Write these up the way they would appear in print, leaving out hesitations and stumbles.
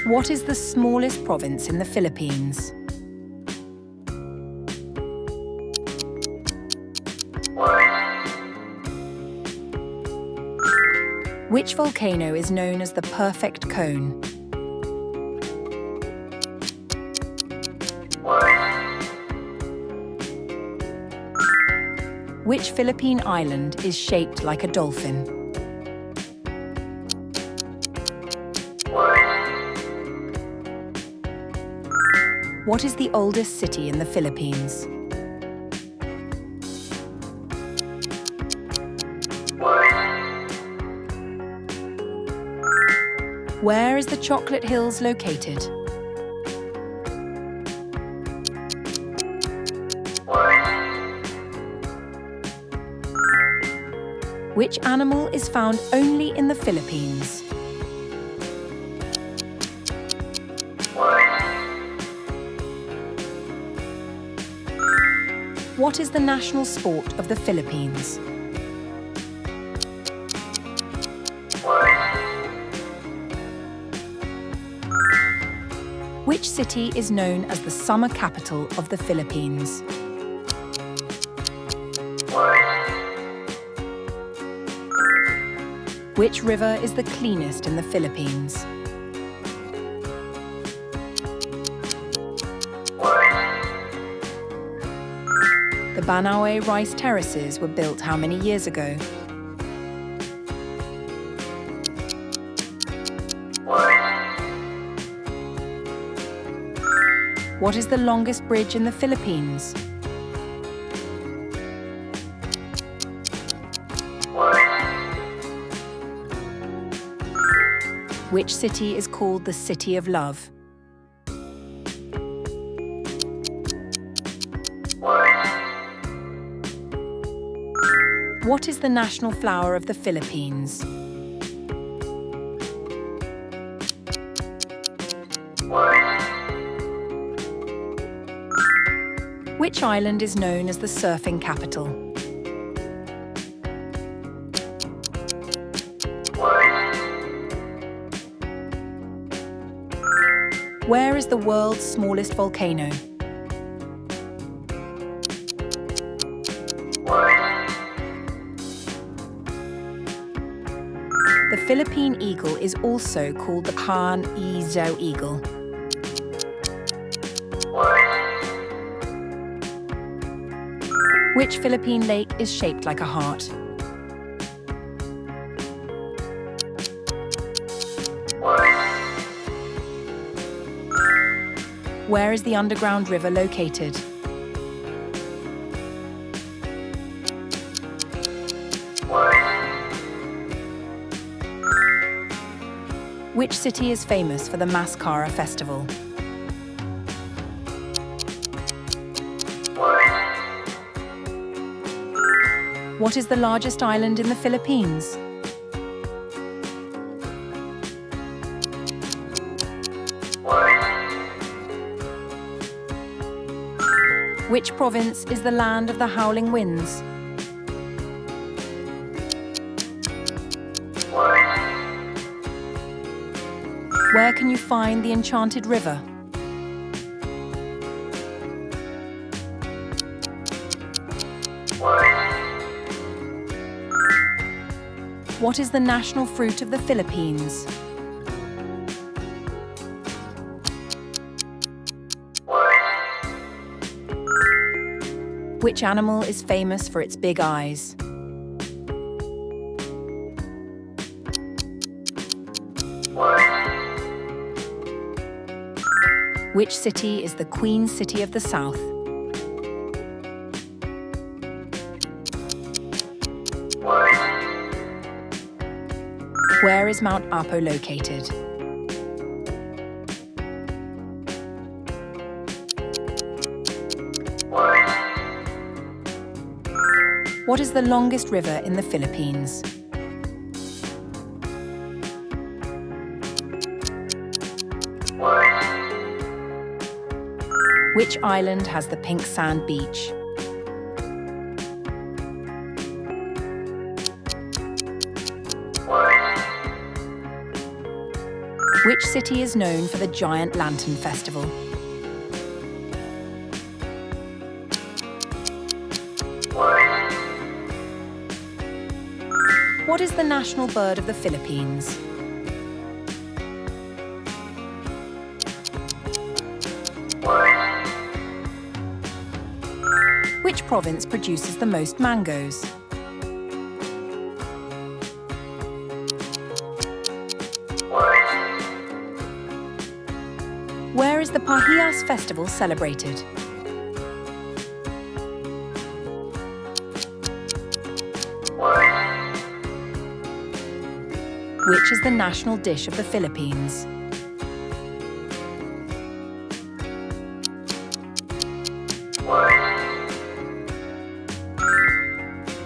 What is the smallest province in the Philippines? Which volcano is known as the perfect cone? Which Philippine island is shaped like a dolphin? What is the oldest city in the Philippines? Where is the Chocolate Hills located? Which animal is found only in the Philippines? What is the national sport of the Philippines? Which city is known as the summer capital of the Philippines? Which river is the cleanest in the Philippines? The Banaue rice terraces were built how many years ago? What is the longest bridge in the Philippines? Which city is called the City of Love? What is the national flower of the Philippines? Which island is known as the surfing capital? Where is the world's smallest volcano? The Philippine eagle is also called the Kan-Izao eagle. Which Philippine lake is shaped like a heart? Where is the underground river located? Which city is famous for the Mascara Festival? What is the largest island in the Philippines? Which province is the land of the howling winds? Where can you find the enchanted river? What is the national fruit of the Philippines? Which animal is famous for its big eyes? Which city is the Queen City of the South? Where is Mount Apo located? What is the longest river in the Philippines? Which island has the pink sand beach? Which city is known for the Giant Lantern Festival? What is the national bird of the Philippines? Which province produces the most mangoes? Where is the Pahiyas festival celebrated? Which is the national dish of the Philippines?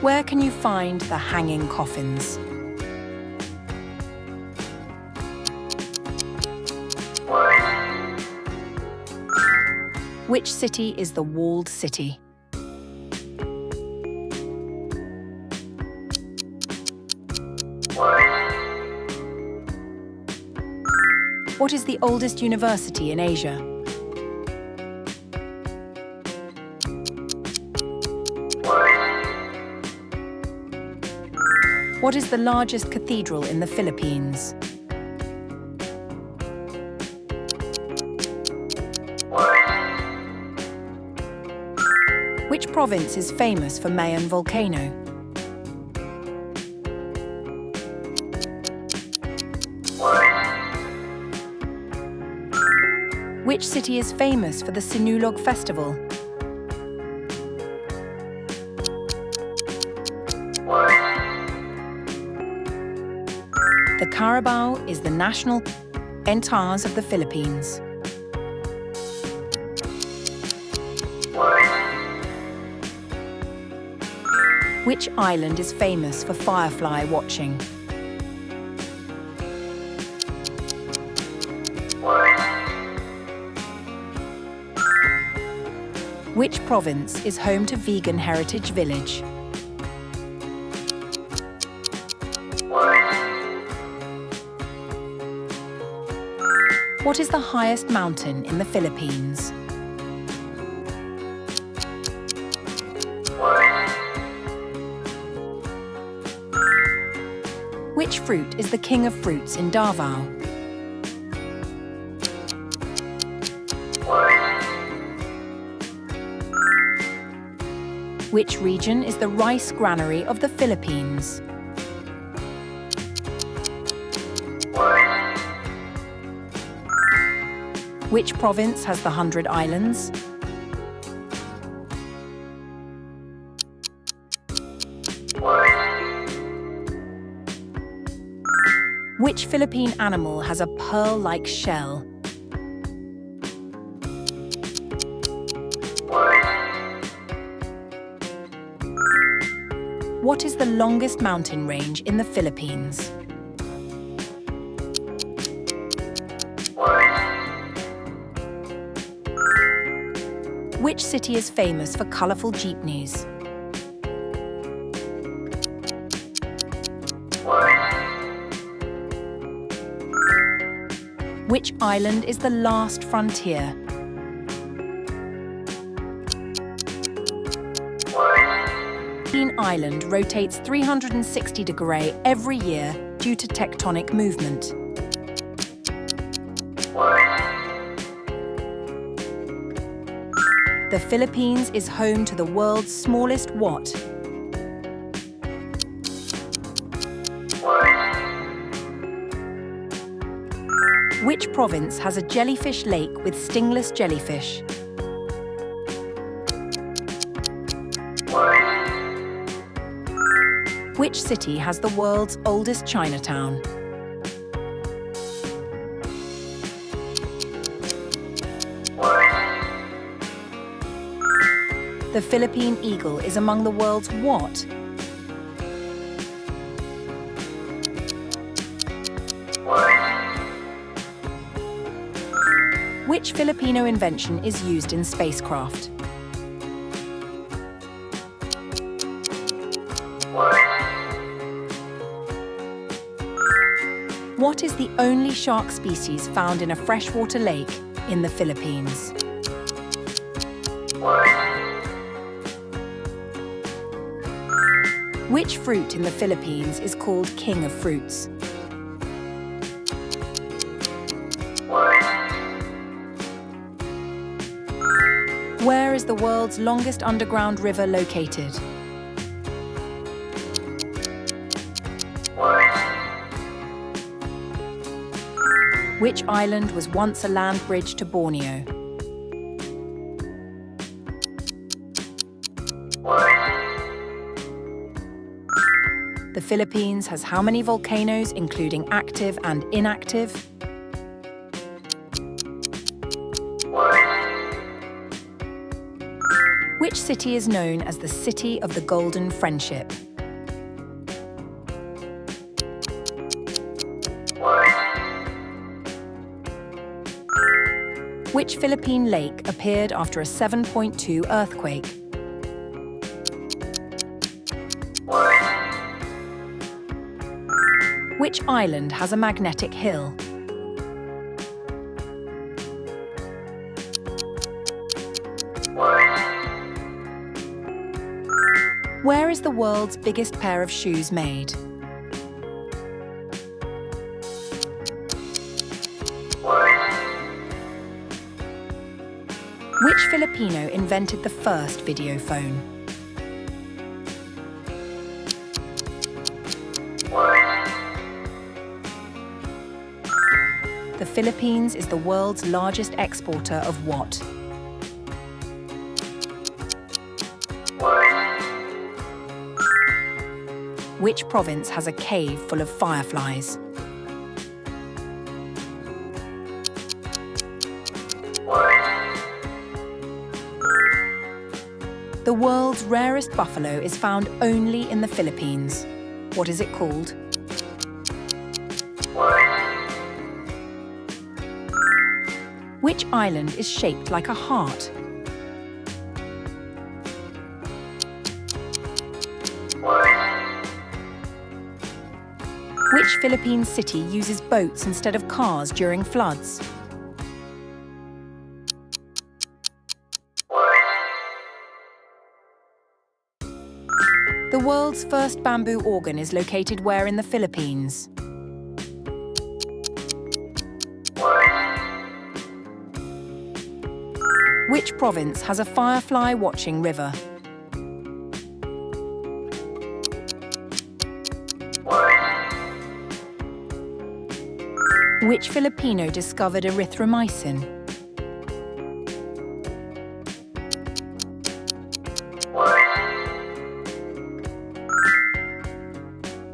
Where can you find the hanging coffins? Which city is the walled city? What is the oldest university in Asia? What is the largest cathedral in the Philippines? Which province is famous for Mayon volcano? Which city is famous for the Sinulog festival? The carabao is the national entars of the Philippines. Which island is famous for firefly watching? Which province is home to Vegan Heritage Village? What is the highest mountain in the Philippines? Which fruit is the king of fruits in Davao? Which region is the rice granary of the Philippines? Which province has the 100 Islands? Which Philippine animal has a pearl-like shell? What is the longest mountain range in the Philippines? Which city is famous for colourful jeepneys? Which island is the last frontier? Philippine Island rotates 360 degrees every year due to tectonic movement. The Philippines is home to the world's smallest what? Which province has a jellyfish lake with stingless jellyfish? Which city has the world's oldest Chinatown? The Philippine eagle is among the world's what? Which Filipino invention is used in spacecraft? What is the only shark species found in a freshwater lake in the Philippines? Which fruit in the Philippines is called king of fruits? Where is the world's longest underground river located? Which island was once a land bridge to Borneo? The Philippines has how many volcanoes, including active and inactive? Which city is known as the City of the Golden Friendship? Which Philippine lake appeared after a 7.2 earthquake? Which island has a magnetic hill? Where is the world's biggest pair of shoes made? Which Filipino invented the first video phone? The Philippines is the world's largest exporter of what? Which province has a cave full of fireflies? The world's rarest buffalo is found only in the Philippines. What is it called? Which island is shaped like a heart? Which Philippine city uses boats instead of cars during floods? The world's first bamboo organ is located where in the Philippines? Which province has a firefly-watching river? Which Filipino discovered erythromycin?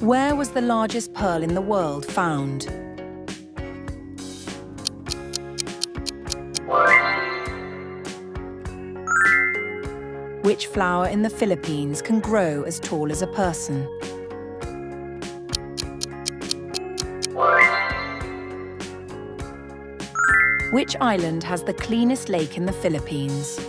Where was the largest pearl in the world found? Which flower in the Philippines can grow as tall as a person? Which island has the cleanest lake in the Philippines?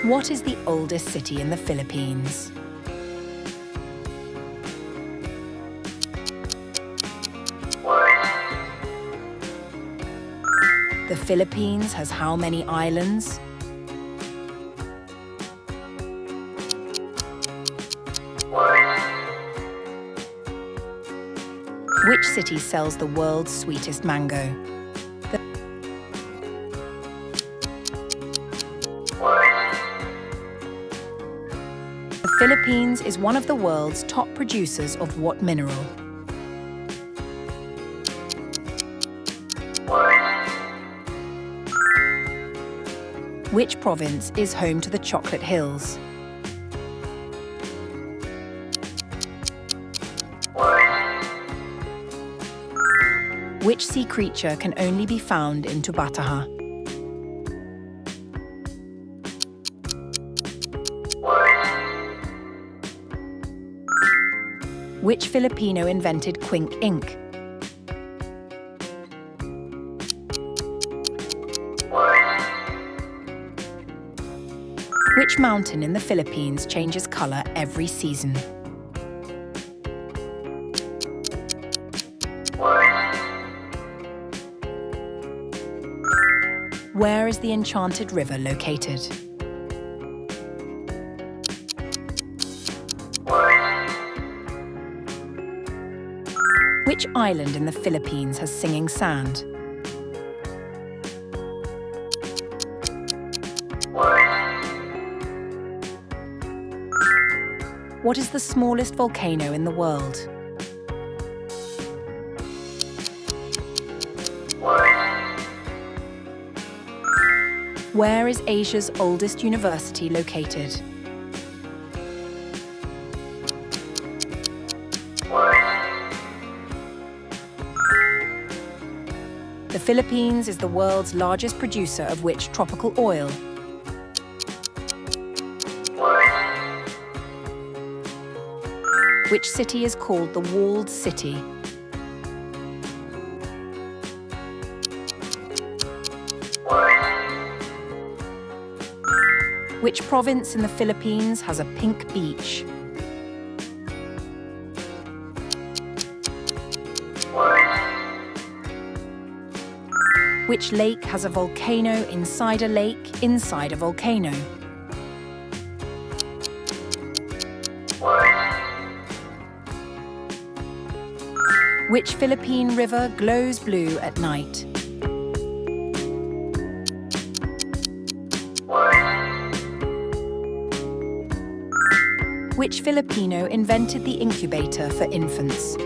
What is the oldest city in the Philippines? The Philippines has how many islands? Which city sells the world's sweetest mango? The Philippines is one of the world's top producers of what mineral? Which province is home to the Chocolate Hills? Which sea creature can only be found in Tubataha? Which Filipino invented Quink ink? Which Which mountain in the Philippines changes colour every season? Where is the Enchanted River located? Which island in the Philippines has singing sand? What is the smallest volcano in the world? Where is Asia's oldest university located? The Philippines is the world's largest producer of which tropical oil? Which city is called the Walled City? Which province in the Philippines has a pink beach? Which lake has a volcano inside a lake inside a volcano? Which Philippine river glows blue at night? Which Filipino invented the incubator for infants?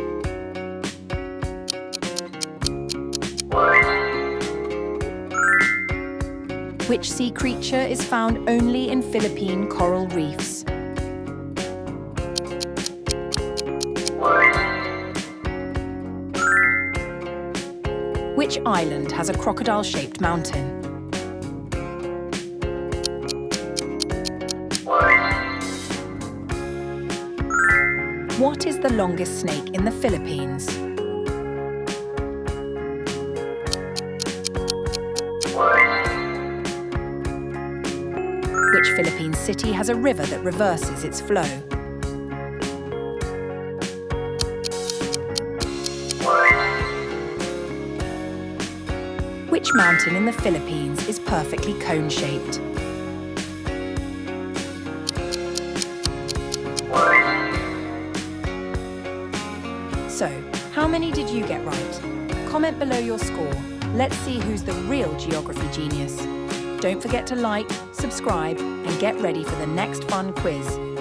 Which sea creature is found only in Philippine coral reefs? Which island has a crocodile-shaped mountain? What is the longest snake in the Philippines? Which Philippine city has a river that reverses its flow? Which mountain in the Philippines is perfectly cone-shaped? So, how many did you get right? Comment below your score. Let's see who's the real geography genius. Don't forget to like, subscribe, and get ready for the next fun quiz.